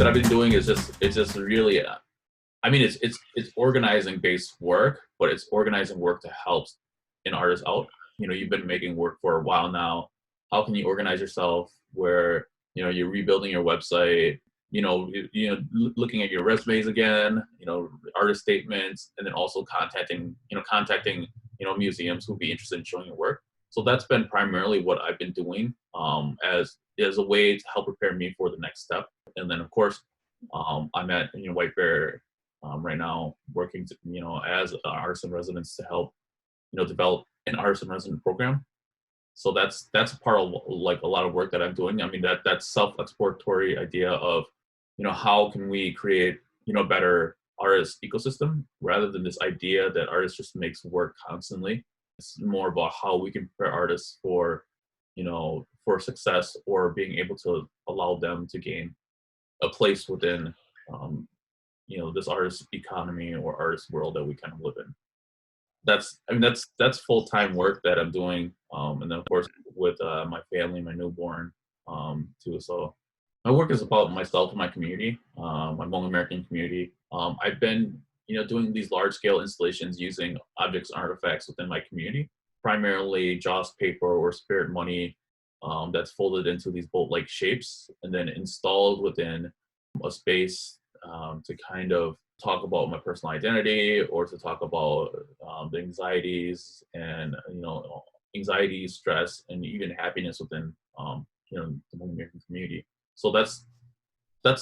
that I've been doing is it's just really, I mean, it's organizing based work, but it's organizing work to help an artist out. You know, you've been making work for a while now. How can you organize yourself where, you know, you're rebuilding your website, looking at your resumes again, you know, artist statements, and then also contacting, museums who'd be interested in showing your work. So that's been primarily what I've been doing, as a way to help prepare me for the next step. And then of course, I'm at White Bear right now, working as an artist in residence to help develop an artist in residence program. So that's a part of like a lot of work that I'm doing. I mean, that's self-exploratory idea of how can we create a better artist ecosystem rather than this idea that artists just makes work constantly. It's more about how we can prepare artists for for success, or being able to allow them to gain a place within this artist economy or artist world that we kind of live in. That's full-time work that I'm doing, and then of course with my family, my newborn, too. So my work is about myself and my community, my Hmong American community. I've been doing these large-scale installations using objects and artifacts within my community, primarily joss paper or spirit money, that's folded into these bolt-like shapes and then installed within a space, to kind of talk about my personal identity, or to talk about the anxieties and anxiety, stress, and even happiness within the Hmong American community. So that's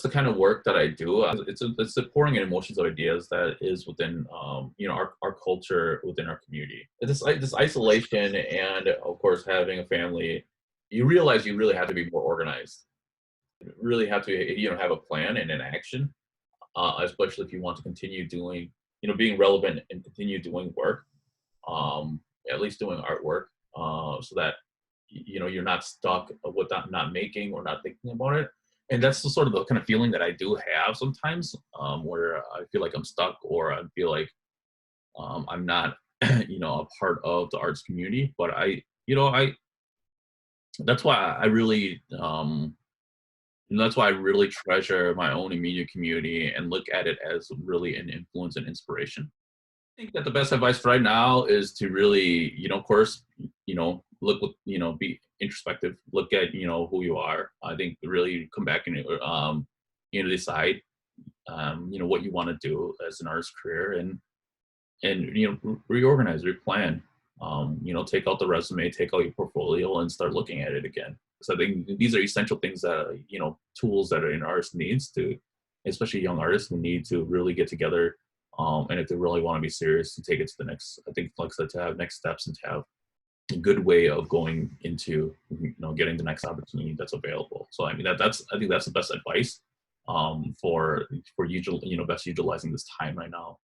the kind of work that I do. It's the pouring in emotions of ideas that is within our culture within our community. This isolation, and of course having a family, you realize you really have to be more organized. You really have to have a plan and an action, especially if you want to continue doing being relevant and continue doing work, at least doing artwork, so that you're not stuck with not making or not thinking about it. And that's the sort of the kind of feeling that I do have sometimes, where I feel like I'm stuck, or I feel like I'm not a part of the arts community. But I that's why I really that's why I really treasure my own immediate community and look at it as really an influence and inspiration. I think that the best advice right now is to really, of course, look, be introspective, look at, who you are. I think really come back and, decide, what you want to do as an artist career, and reorganize, replan, take out the resume, take out your portfolio, and start looking at it again. So I think these are essential things that, tools that an artist needs to, especially young artists who need to really get together. And if they really want to be serious, to take it to the next, I think, like I said, to have next steps and to have a good way of going into, getting the next opportunity that's available. So I mean, I think that's the best advice, for best utilizing this time right now.